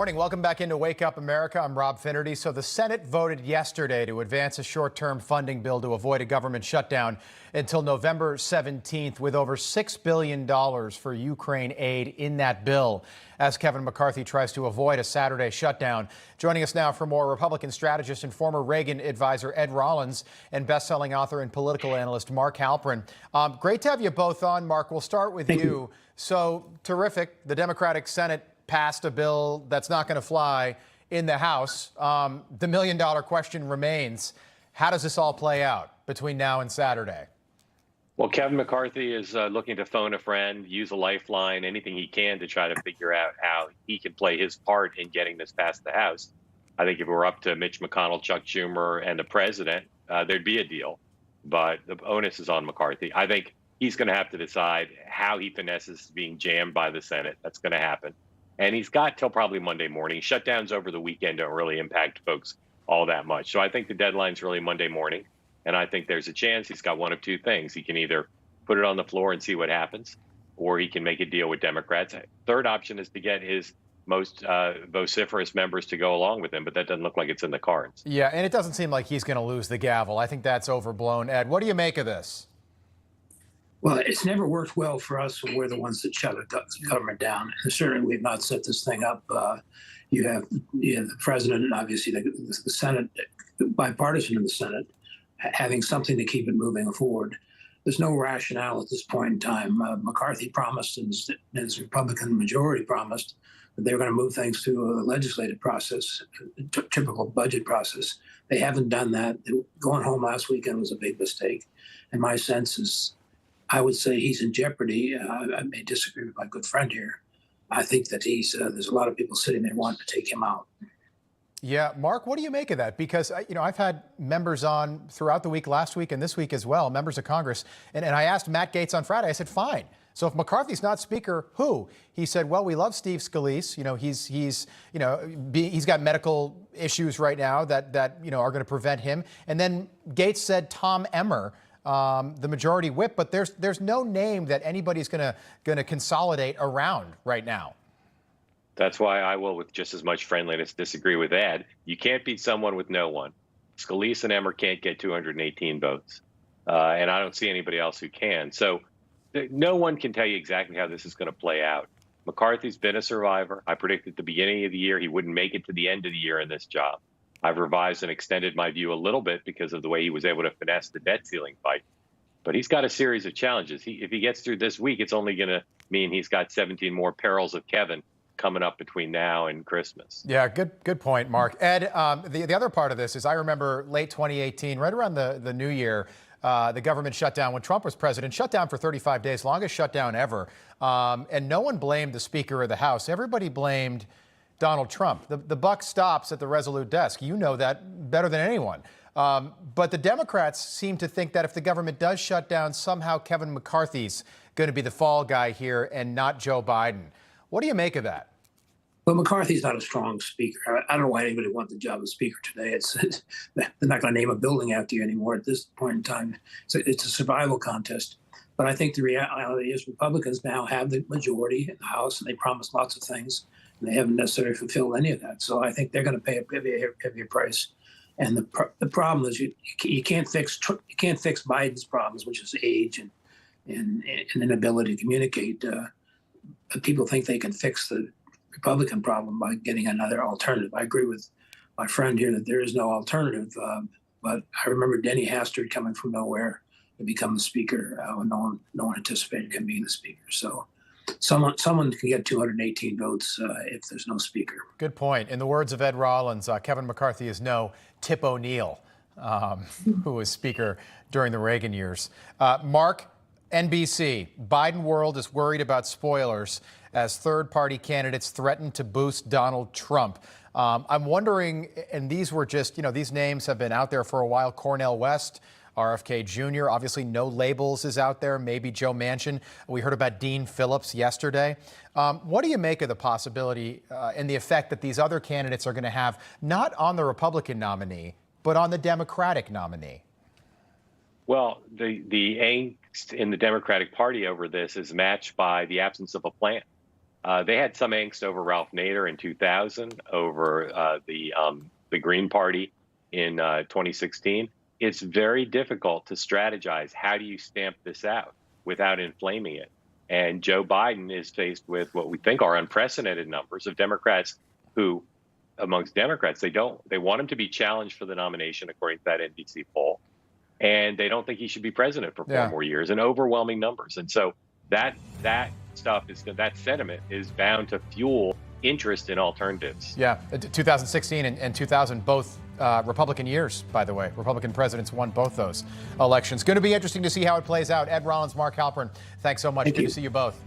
Morning. Welcome back into Wake Up America. I'm Rob Finnerty. So the Senate voted yesterday to advance a short-term funding bill to avoid a government shutdown until November 17th, with over $6 billion for Ukraine aid in that bill, as Kevin McCarthy tries to avoid a Saturday shutdown. Joining us now for more, Republican strategist and former Reagan advisor Ed Rollins and best-selling author and political analyst Mark Halperin. Great to have you both on. Mark, we'll start with you. So terrific. The Democratic Senate passed a bill that's not going to fly in the House. The million-dollar question remains, how does this all play out between now and Saturday? Well, Kevin McCarthy is looking to phone a friend, use a lifeline, anything he can to try to figure out how he can play his part in getting this past the House. I think if it were up to Mitch McConnell, Chuck Schumer, and the president, there'd be a deal. But the onus is on McCarthy. I think he's going to have to decide how he finesses being jammed by the Senate. That's going to happen. And he's got till probably Monday morning. Shutdowns over the weekend don't really impact folks all that much. So I think the deadline's really Monday morning. And I think there's a chance he's got one of two things. He can either put it on the floor and see what happens, or he can make a deal with Democrats. Third option is to get his most vociferous members to go along with him, but that doesn't look like it's in the cards. Yeah, and it doesn't seem like he's going to lose the gavel. I think that's overblown. Ed, what do you make of this? Well, it's never worked well for us when we're the ones that shut the government down. And certainly, we've not set this thing up. You have the president and obviously the Senate, bipartisan in the Senate, having something to keep it moving forward. There's no rationale at this point in time. McCarthy promised, and his Republican majority promised, that they were going to move things through a legislative process, a typical budget process. They haven't done that. Going home last weekend was a big mistake. And my sense is, I would say he's in jeopardy. I may disagree with my good friend here. I think that there's a lot of people sitting there wanting to take him out. Yeah, Mark, what do you make of that? Because, I've had members on throughout the week, last week and this week as well, members of Congress. And I asked Matt Gaetz on Friday, I said, fine. So if McCarthy's not speaker, who? He said, well, we love Steve Scalise. He's got medical issues right now that are going to prevent him. And then Gaetz said Tom Emmer, the majority whip, but there's no name that anybody's going to consolidate around right now. That's why I will, with just as much friendliness, disagree with Ed. You can't beat someone with no one. Scalise and Emmer can't get 218 votes, and I don't see anybody else who can. So no one can tell you exactly how this is going to play out. McCarthy's been a survivor. I predicted at the beginning of the year he wouldn't make it to the end of the year in this job. I've revised and extended my view a little bit because of the way he was able to finesse the debt ceiling fight. But he's got a series of challenges. If he gets through this week, it's only going to mean he's got 17 more perils of Kevin coming up between now and Christmas. Yeah, good point, Mark. Ed, the other part of this is I remember late 2018, right around the new year, the government shutdown when Trump was president, shut down for 35 days, longest shutdown ever. And no one blamed the Speaker of the House. Everybody blamed Donald Trump. The buck stops at the Resolute desk. You know that better than anyone. But the Democrats seem to think that if the government does shut down, somehow Kevin McCarthy's going to be the fall guy here and not Joe Biden. What do you make of that? Well, McCarthy's not a strong speaker. I don't know why anybody wants the job of speaker today. They're not going to name a building after you anymore at this point in time. It's a survival contest. But I think the reality is Republicans now have the majority in the House, and they promised lots of things, and they haven't necessarily fulfilled any of that. So I think they're going to pay a heavier price. And the problem is you can't fix Biden's problems, which is age and inability to communicate. People think they can fix the Republican problem by getting another alternative. I agree with my friend here that there is no alternative. But I remember Denny Hastert coming from nowhere to become the speaker when no one anticipated him being the speaker. So someone can get 218 votes if there's no speaker. Good point. In the words of Ed Rollins, Kevin McCarthy is no Tip O'Neill, who was speaker during the Reagan years. Mark, NBC, Biden world is worried about spoilers as third-party candidates threaten to boost Donald Trump. I'm wondering, and these were just, these names have been out there for a while, Cornel West, RFK Jr., obviously No Labels is out there, maybe Joe Manchin. We heard about Dean Phillips yesterday. What do you make of the possibility and the effect that these other candidates are going to have, not on the Republican nominee, but on the Democratic nominee? Well, the angst in the Democratic Party over this is matched by the absence of a plan. They had some angst over Ralph Nader in 2000, over the Green Party in 2016. It's very difficult to strategize. How do you stamp this out without inflaming it? And Joe Biden is faced with what we think are unprecedented numbers of Democrats who, amongst Democrats, they want him to be challenged for the nomination, according to that NBC poll, and they don't think he should be president for 4 more years, in overwhelming numbers. And so that sentiment is bound to fuel interest in alternatives. Yeah, 2016 and 2000, both Republican years, by the way. Republican presidents won both those elections. Going to be interesting to see how it plays out. Ed, Rollins, Mark Halperin, thanks so much. Good to see you both.